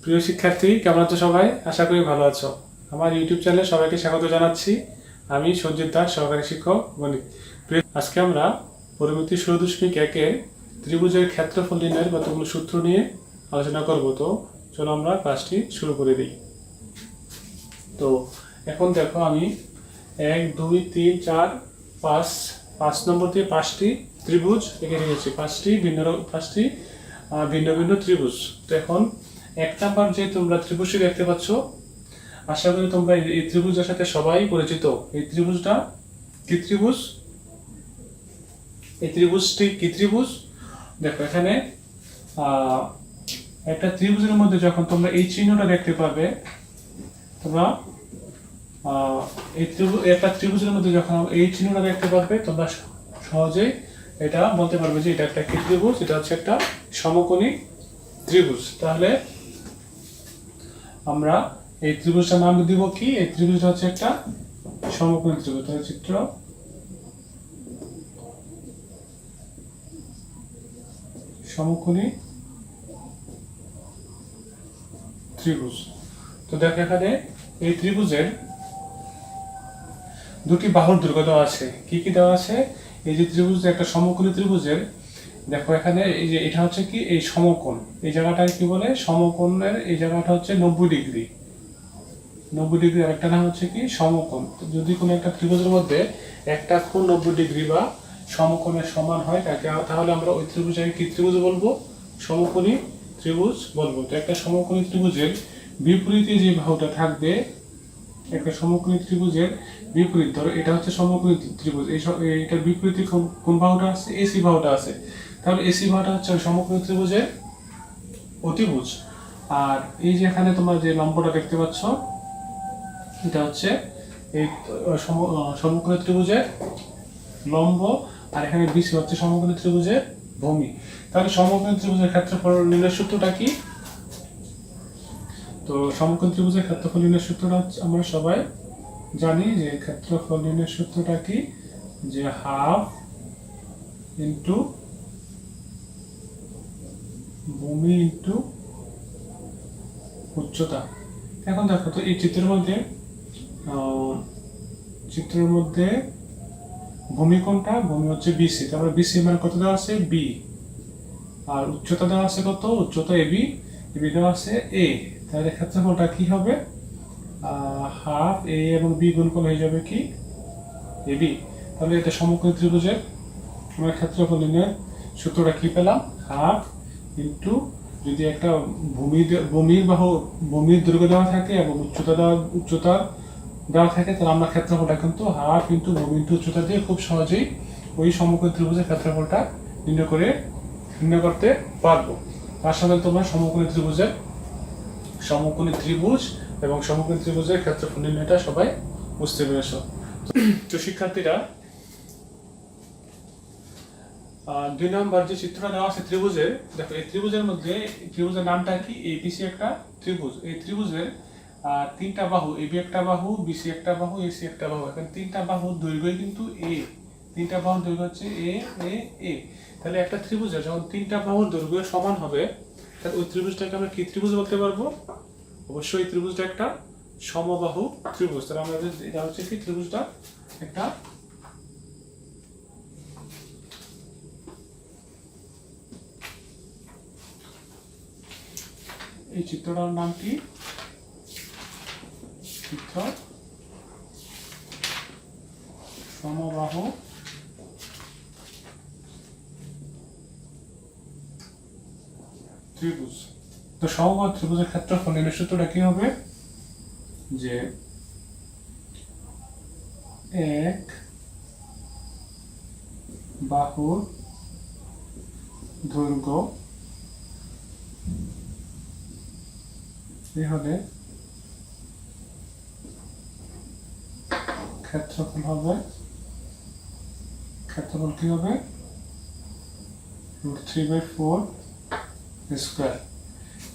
প্রিয় শিক্ষার্থী, কেমন আছো সবাই? আশা করি ভালো আছো। আমার ইউটিউব চ্যানেলে সবাইকে স্বাগত জানাচ্ছি। আমি সঞ্জিত দাস, সহকারী শিক্ষক গণিত। আজকে আমরা পরিমিতি 16.1-এর ত্রিভুজের ক্ষেত্রফল নির্ণয়ের কতগুলো সূত্র নিয়ে আলোচনা করব। তো চলো আমরা ক্লাসটি শুরু করে দিই। তো এখন দেখো, আমি 1, 2, 3, 4, 5 নম্বর দিয়ে 5টি ত্রিভুজ এঁকে রেখেছি। 5টি ভিন্ন ভিন্ন ত্রিভুজ। তো এখন 1 নাম্বার যে তোমরা ত্রিভুজটি দেখতে পাচ্ছ, আশা করি তোমরা এই ত্রিভুজের সাথে সবাই পরিচিত। এই ত্রিভুজটা কি ত্রিভুজ? এই ত্রিভুজটি কি ত্রিভুজ? দেখো, এখানে একটা ত্রিভুজের মধ্যে যখন তোমরা এই চিহ্নটা দেখতে পাবে, তোমরা একটা ত্রিভুজের মধ্যে যখন এই চিহ্নটা দেখতে পাবে, তোমরা সহজেই এটা বলতে পারবে যে এটা একটা কি ত্রিভুজ, এটা হচ্ছে একটা সমকোণী ত্রিভুজ। তাহলে আমরা এই ত্রিভুজটার নাম দিব কি? এই ত্রিভুজটা হচ্ছে একটা সমকোণী ত্রিভুজ। তাহলে চিত্র সমকোণী ত্রিভুজ। তো দেখো, এখানে এই ত্রিভুজের দুটি বাহুর দৈর্ঘ্য দেওয়া আছে। কি কি দেওয়া আছে? এই যে ত্রিভুজ, একটা সমকোণী ত্রিভুজের, দেখো এখানে এই যে এটা হচ্ছে কি, এই সমকোণ, এই জায়গাটা কি বলে? সমকোণের এই জায়গাটা হচ্ছে 90 ডিগ্রি। 90 ডিগ্রি আর একটা নাম হচ্ছে কি? সমকোণ। যদি কোনো একটা ত্রিভুজের মধ্যে একটা কোণ 90 ডিগ্রি বা সমকোণের সমান হয়, তাহলে আমরা ওই ত্রিভুজটাকে কি ত্রিভুজ বলবো? সমকোণী ত্রিভুজ বলবো। তো একটা সমকোণী ত্রিভুজের বিপরীতে যে বাহুটা থাকবে, একটা সমকোণী ত্রিভুজের বিপরীত, ধরো এটা হচ্ছে সমকোণী ত্রিভুজ, এটার বিপরীতে কোন বাহুটা আছে? এসি বাহুটা আছে। তাহলে এসি বাহুটা হচ্ছে সমকোণী ত্রিভুজের অতিভুজ। আর এই যে এখানে তোমরা যে লম্বটা দেখতে পাচ্ছ, এটা হচ্ছে এই সমকোণী ত্রিভুজের লম্ব, আর এখানে বিসি হচ্ছে সমকোণী ত্রিভুজের ভূমি। তাহলে সমকোণী ত্রিভুজের ক্ষেত্রফল নির্ণয়ের সূত্রটা কি? তো সমকোণী ত্রিভুজের ক্ষেত্রফল নির্ণয়ের সূত্রটা হচ্ছে, আমরা সবাই জানি যে ক্ষেত্রফল নির্ণয়ের সূত্রটা কি? যে হাফ ইন্টু ভূমি ইন্টু উচ্চতা। এখন দেখো তো, এই চিত্রের মধ্যে ভূমি কোনটা? ভূমি হচ্ছে বিসি। তারপরে বিসি মান কত দেওয়া আছে? বি। আর উচ্চতা দেওয়া আছে কত? উচ্চতা এবি। এবি দেওয়া আছে এ। তাহলে ক্ষেত্রফলটা কি হবে? হাফ এ এবং বি গুণফল হয়ে যাবে কি? এবি। তাহলে এটা সমকোণী ত্রিভুজের আমরা ক্ষেত্রফল নির্ণয়ের সূত্রটা কি পেলাম? হাফ ইন্টু, যদি একটা ভূমির দৈর্ঘ্য দেওয়া থাকে এবং উচ্চতা দেওয়া থাকে, তাহলে আমরা ক্ষেত্রফলটা কিন্তু হাফ ইন্টু ভূমি ইন্টু উচ্চতা দিয়ে খুব সহজেই ওই সমকোণী ত্রিভুজের ক্ষেত্রফলটা নির্ণয় করতে পারবো। তার সাথে তোমরা সমকোণী ত্রিভুজ এবং সমকোণী ত্রিভুজের ক্ষেত্রফল নির্ণয়টা সবাই বুঝতে পেরেছো। তো শিক্ষার্থীরা, 2 নম্বর যে চিত্রটা দেওয়া আছে ত্রিভুজের, দেখো এই ত্রিভুজের মধ্যে, ত্রিভুজের নামটা কি? এবিসি একটা ত্রিভুজ। এই ত্রিভুজের 3টা বাহু, এবি একটা বাহু, বিসি একটা বাহু, এসি একটা বাহু। এখন 3টা বাহুর দৈর্ঘ্য কিন্তু এ। 3টা বাহুর দৈর্ঘ্য হচ্ছে এ এ এ। তাহলে একটা ত্রিভুজের যখন 3টা বাহুর দৈর্ঘ্য সমান হবে, তাহলে ওই ত্রিভুজটাকে আমরা কি ত্রিভুজ বলতে পারবো? অবশ্যই এই ত্রিভুজটা একটা সমবাহু ত্রিভুজ। তাহলে আমরা এটা হচ্ছে কি? ত্রিভুজটা একটা এই চিত্রটার নাম কি? চিত্র সমবাহু ত্রিভুজ। তো সমবাহু ত্রিভুজের ক্ষেত্রফল নির্ণয়ের সূত্রটা কি হবে? যে এক বাহুর দৈর্ঘ্য হলে ক্ষেত্রফল কি হবে? √3/4 স্কয়ার।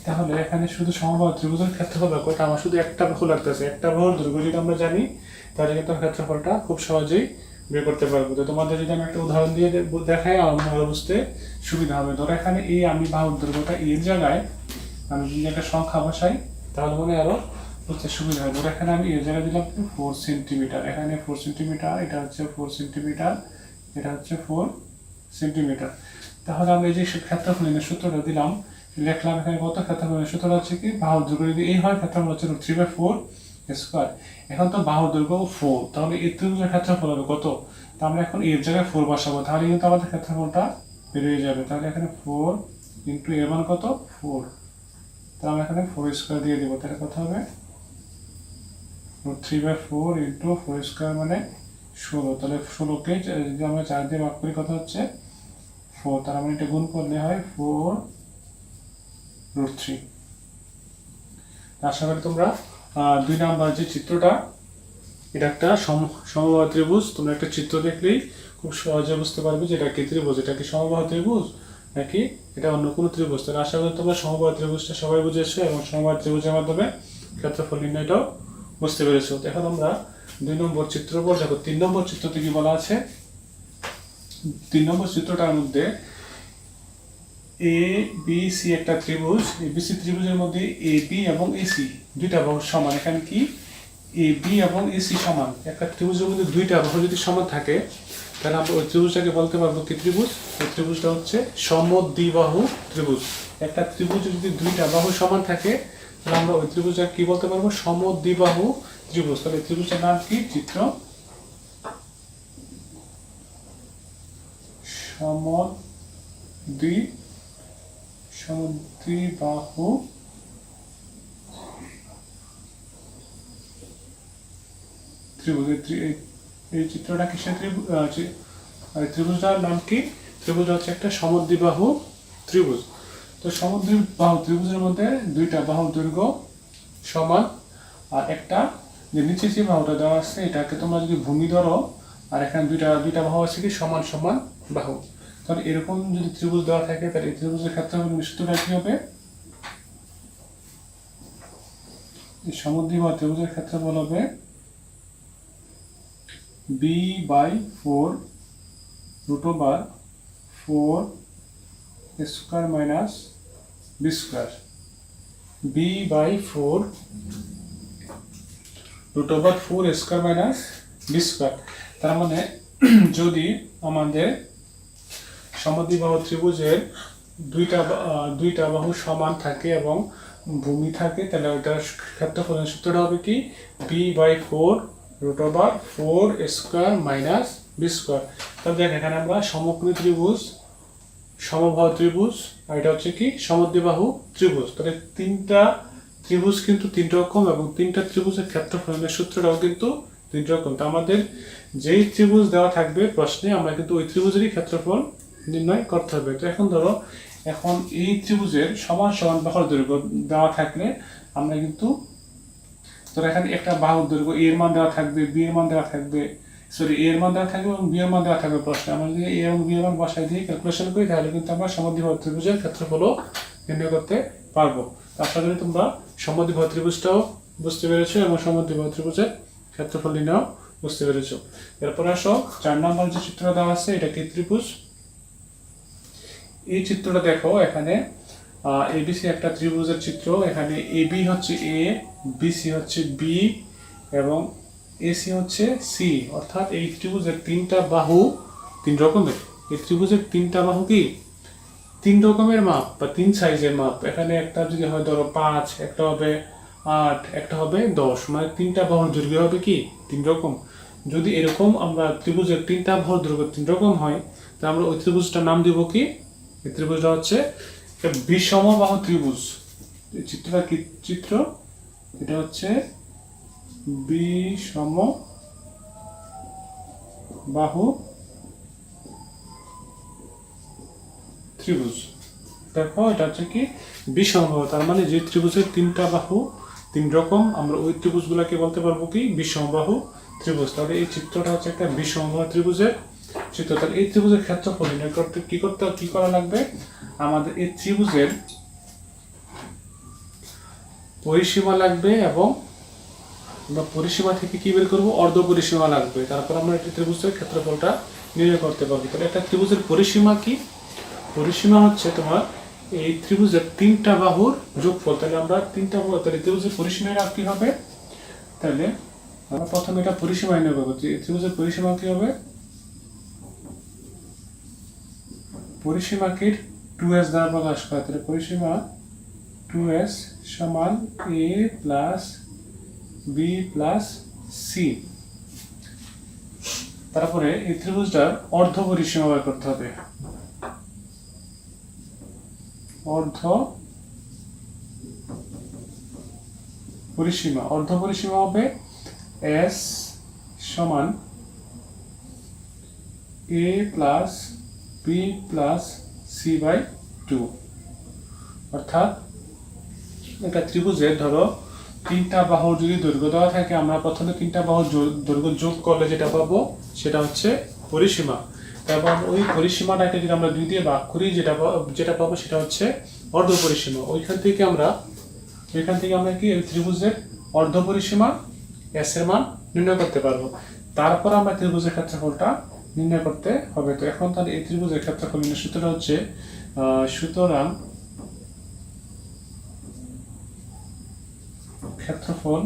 তাহলে এখানে শুধু সমবাহু ত্রিভুজের ক্ষেত্রফল বের করতে আমার শুধু একটা বাহু লাগতেছে। একটা বাহুর দৈর্ঘ্য যদি আমরা জানি, তাহলে কিন্তু ক্ষেত্রফলটা খুব সহজেই বের করতে পারবো। তো তোমাদের যদি আমি একটা উদাহরণ দিয়ে দেখাই, আমার ভালো বুঝতে সুবিধা হবে। ধরো এখানে আমি বাহুর দৈর্ঘ্যটা এর জায়গায় আমি যদি একটা সংখ্যা বসাই তাহলে মনে আরো বুঝতে সুবিধা হয়। ধরো এখানে আমি এর জায়গায় দিলাম 4 সেন্টিমিটার, এখানে 4 সেন্টিমিটার, এটা হচ্ছে 4 সেন্টিমিটার, এটা হচ্ছে 4 সেন্টিমিটার। তাহলে আমরা এই যে ক্ষেত্রফলের সূত্রটা দিলাম, লিখলাম এখানে কত ক্ষেত্রফলের সূত্রটা হচ্ছে কি বাহুর দৈর্ঘ্য যদি এই হয় ক্ষেত্রফল হচ্ছে 3/4 স্কয়ার। এখন তো বাহুর দৈর্ঘ্য 4, তাহলে এই ত্রিভুজের ক্ষেত্রফল হবে কত? তো আমরা এখন এর জায়গায় 4 বসাবো, তাহলে কিন্তু আমাদের ক্ষেত্রফলটা বেরিয়ে যাবে। তাহলে এখানে 4 ইন্টু এর মান কত 4, তাহলে আমরা এখানে 4 স্কয়ার দিয়ে দিব। তাহলে কত হবে 3/4 ইন্টু 4 স্কয়ার মানে 16। তাহলে 16কে যদি আমরা 4 দিয়ে ভাগ করি কত হচ্ছে 4, তার মানে এটা গুণ করলে হয় 4√3। আশা করি তোমরা 2 নাম্বার যে চিত্রটা, এটা একটা সমবাহু ত্রিভুজ। তোমরা একটা চিত্র দেখলেই খুব সহজে বুঝতে পারবে যে এটা কি ত্রিভুজ, এটা কি সমবাহু ত্রিভুজ নাকি এটা অন্য কোনো ত্রিভুজ। তাহলে আশা করি তোমরা সমবাহু ত্রিভুজটা সবাই বুঝেছো এবং সমবাহু ত্রিভুজের মাধ্যমে ক্ষেত্রফল নির্ণয়টাও বুঝতে পেরেছো। এখন আমরা 2 নম্বর চিত্র পর দেখো। 3 নম্বর চিত্রতে কি বলা আছে? 3 নম্বর চিত্রটার মধ্যে এ বি সি একটা ত্রিভুজ, এবিসি ত্রিভুজের মধ্যে এ বি এবং এসি দুইটা বাহু সমান। এখানে কি এ বি এবং এসি সমান। একটা ত্রিভুজের মধ্যে দুইটা বাহু যদি সমান থাকে তাহলে আমরা ওই ত্রিভুজটাকে বলতে পারবো কি ত্রিভুজ? ওই ত্রিভুজটা হচ্ছে সমদ্বিবাহু ত্রিভুজ। একটা ত্রিভুজে যদি দুইটা বাহু সমান থাকে তাহলে আমরা ওই ত্রিভুজটাকে কি বলতে পারবো? সমদ্বিবাহু ত্রিভুজ। তাহলে ত্রিভুজটার নাম কি? চিত্র সমদ্বিবাহু ত্রিভুজ। এই চিত্রটা কিসের ত্রিভুজটার নাম কি? ত্রিভুজ হচ্ছে একটা সমদ্বিবাহু ত্রিভুজ। তো সমদ্বিবাহু ত্রিভুজের মধ্যে দুইটা বাহুর দৈর্ঘ্য সমান, আর একটা যে নিচে যে বাহুটা দেওয়া আছে এটাকে তোমরা যদি ভূমি ধরো, আর এখানে দুইটা বাহু আছে কি সমান সমান বাহু। তাহলে এরকম যদি ত্রিভুজ দেওয়া থাকে তাহলে এই ত্রিভুজের ক্ষেত্রফল সূত্রটা কি হবে? এই সমদ্বিবাহু ত্রিভুজের ক্ষেত্রফল হবে b/4 √4 square minus B square. b/4 √4 square minus B square. তার মানে যদি আমাদের সমদ্বিবাহু ত্রিভুজের দুইটা বাহু সমান থাকে এবং ভূমি থাকে তাহলে ওইটার ক্ষেত্রফলের সূত্রটা হবে কি? b/4 √4 square minus B square. তাহলে দেখ এখানে আমরা সমকোণী ত্রিভুজ, সমবাহু ত্রিভুজ, আর এটা হচ্ছে কি সমদ্বিবাহু ত্রিভুজ। তাহলে তিনটা ত্রিভুজ কিন্তু 3 রকম এবং তিনটা ত্রিভুজের ক্ষেত্রফলের সূত্রটাও কিন্তু 3 রকম। তো আমাদের যেই ত্রিভুজ দেওয়া থাকবে প্রশ্নে আমরা কিন্তু ওই ত্রিভুজেরই ক্ষেত্রফল নির্ণয় করতে হবে। তো এখন ধরো এই ত্রিভুজের সমান সমান বাহুর দৈর্ঘ্য দেওয়া থাকলে আমরা কিন্তু ধরো এখানে একটা বাহুর দৈর্ঘ্য এর মান দেওয়া থাকবে, বি এর মান দেওয়া থাকবে, এর মান দেওয়া থাকবে এবং বি এর মান দেওয়া থাকবে প্রশ্নে। আমরা যদি এ এবং বি এর মান বসাই দিয়ে ক্যালকুলেশন করি তাহলে কিন্তু আমরা সমদ্বিবাহু ত্রিভুজের ক্ষেত্রফলও নির্ণয় করতে পারবো। আশা করি তোমরা সমদ্বিবাহু ত্রিভুজটাও বুঝতে পেরেছো এবং সমদ্বিবাহু ত্রিভুজের ক্ষেত্রফল নির্ণয় বুঝতে পেরেছো। এরপর আসো 4 নম্বর যে চিত্রটা দেওয়া আছে এটা কি ত্রিভুজ। এই চিত্রটা দেখো, এখানে এবিসি একটা ত্রিভুজের চিত্র। এখানে এবি হচ্ছে এ, বিসি হচ্ছে বি এবং এসি হচ্ছে সি। অর্থাৎ এই ত্রিভুজের 3টা বাহু 3 রকমের। এই ত্রিভুজের 3টা বাহু কি 3 রকমের মাপ বা 3 সাইজের মাপ। এখানে একটা যদি হয় ধরো 5, একটা হবে 8, একটা হবে 10, মানে 3টা বাহুর দৈর্ঘ্য হবে কি 3 রকম। যদি এরকম আমরা ত্রিভুজের 3টা বাহুর দৈর্ঘ্য 3 রকম হয় তাহলে আমরা ওই ত্রিভুজটার নাম দিব কি? এই ত্রিভুজটা হচ্ছে বিষমবাহু ত্রিভুজ। এই চিত্রটা কি চিত্র? এটা হচ্ছে বিষমবাহু ত্রিভুজ। দেখো এটা হচ্ছে কি বিষমবাহু, তার মানে যে ত্রিভুজের 3টা বাহু 3 রকম আমরা ওই ত্রিভুজগুলোকে বলতে পারবো কি বিষমবাহু ত্রিভুজ। তাহলে এই চিত্রটা হচ্ছে একটা বিষমবাহু ত্রিভুজের চিত্র। তাহলে এই ত্রিভুজের ক্ষেত্রফল নির্ণয় করতে কি করা লাগবে? আমাদের এই ত্রিভুজের পরিসীমা লাগবে এবং আমরা পরিসীমা থেকে কি বের করবো? অর্ধ পরিসীমা লাগবে। তারপর আমরা একটা ত্রিভুজের ক্ষেত্রফলটা নির্ণয় করতে পারবো। তাহলে একটা ত্রিভুজের পরিসীমা কি? পরিসীমা হচ্ছে তোমার এই ত্রিভুজের তিনটা বাহুর যোগফল, তাহলে আমরা তিনটা বাহু, তাহলে ত্রিভুজের পরিসীমাটা কি হবে? তাহলে আমরা প্রথমে এটা পরিসীমা নির্ণয় করবো। ত্রিভুজের পরিসীমা কি হবে? পরিসীমাকে 2s দ্বারা প্রকাশ করা, তাহলে পরিসীমা 2s সমান a plus b plus c। তারপরে এই ত্রিভুজটার অর্ধ পরিসীমা বের করতে হবে। অর্ধ পরিসীমা হবে s সমান a plus b plus c by 2। অর্থাৎ একটা ত্রিভুজের ধরো তিনটা বাহুর যদি দৈর্ঘ্য দেওয়া থাকে, আমরা প্রথমে তিনটা বাহুর দৈর্ঘ্য যোগ করলে যেটা পাবো সেটা হচ্ছে পরিসীমা। তারপর ওই পরিসীমাটাকে যদি আমরা 2 দিয়ে ভাগ করি, যেটা পাবো সেটা হচ্ছে অর্ধ পরিসীমা। ওইখান থেকে আমরা কি এই ত্রিভুজের অর্ধ পরিসীমা s এর মান নির্ণয় করতে পারবো। তারপর আমরা ত্রিভুজের ক্ষেত্রফলটা নির্ণয় করতে হবে। তো এখন তাহলে এই ত্রিভুজের ক্ষেত্রফল নির্ণয় সূত্রটা হচ্ছে সুতরাং ক্ষেত্রফল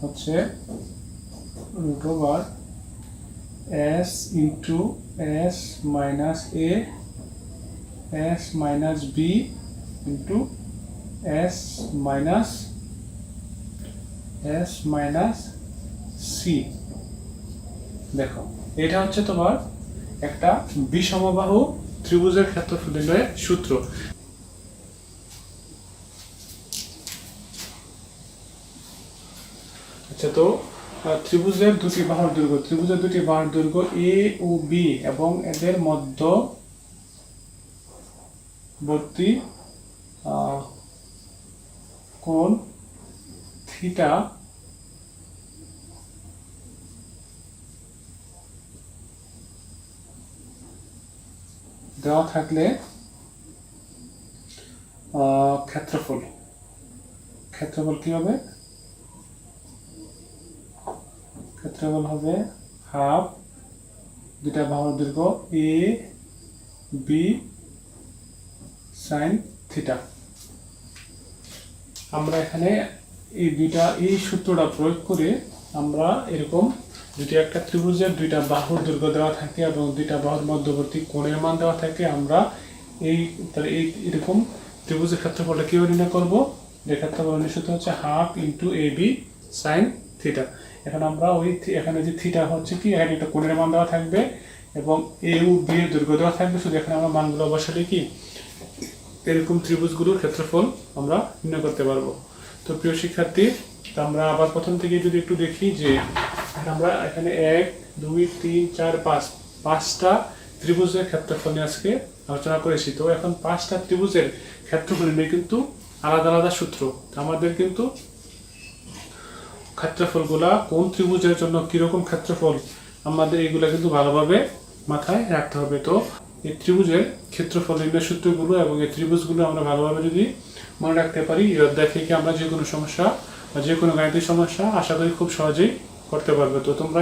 হচ্ছে s into s minus a s minus b into s minus c। দেখো, এটা হচ্ছে তোমার একটা বিষমবাহু ত্রিভুজের ক্ষেত্রফল নির্ণয়ের সূত্র। আচ্ছা, তো ত্রিভুজের দুটি বাহুর দৈর্ঘ্য a ও b এবং এদের মধ্যবর্তী কোণ থিটা দেওয়া থাকলে ক্ষেত্রফল কি হবে? ক্ষেত্রফল হবে হাফ দুটা বাহুর দৈর্ঘ্য a b sin থিটা। আমরা এখানে এই সূত্রটা প্রয়োগ করে আমরা এরকম যদি একটা ত্রিভুজের দুইটা বাহুর দৈর্ঘ্য দেওয়া থাকে এবং দুইটা বাহুর মধ্যবর্তী কোণের মান দেওয়া থাকে, আমরা এরকম ত্রিভুজের ক্ষেত্রফলটা কিভাবে নির্ণয় করবো? যে ক্ষেত্রফল সূত্র হচ্ছে half into a b sin theta. এখন আমরা এখানে যে থিটা হচ্ছে কি, এখানে একটা কোণের মান দেওয়া থাকবে এবং a ও b এর দৈর্ঘ্য দেওয়া থাকবে। শুধু এখানে আমরা মানগুলো বসালে কি এরকম ত্রিভুজগুলোর ক্ষেত্রফল আমরা নির্ণয় করতে পারবো। তো প্রিয় শিক্ষার্থী, আমরা আবার প্রথম থেকে যদি একটু দেখি যে আমরা এখানে 1 2 3 4 5 পাঁচটা ত্রিভুজের ক্ষেত্রফল নিয়ে আজকে আলোচনা করেছি। তো এখন পাঁচটা ত্রিভুজের ক্ষেত্রফল নিয়ে কিন্তু আলাদা আলাদা সূত্র। আমাদের কিন্তু ক্ষেত্রফলগুলা কোন ত্রিভুজের জন্য কিরকম ক্ষেত্রফল, আমাদের এগুলা কিন্তু ভালোভাবে মাথায় রাখতে হবে। তো এই ত্রিভুজের ক্ষেত্রফল নির্ণয় সূত্রগুলো এবং এই ত্রিভুজগুলো আমরা ভালোভাবে যদি মনে রাখতে পারি, এই অধ্যায় থেকে আমরা যে কোনো সমস্যা বা যে কোনো গাণিতিক সমস্যা আশা করি খুব সহজেই করতে পারবে। তো তোমরা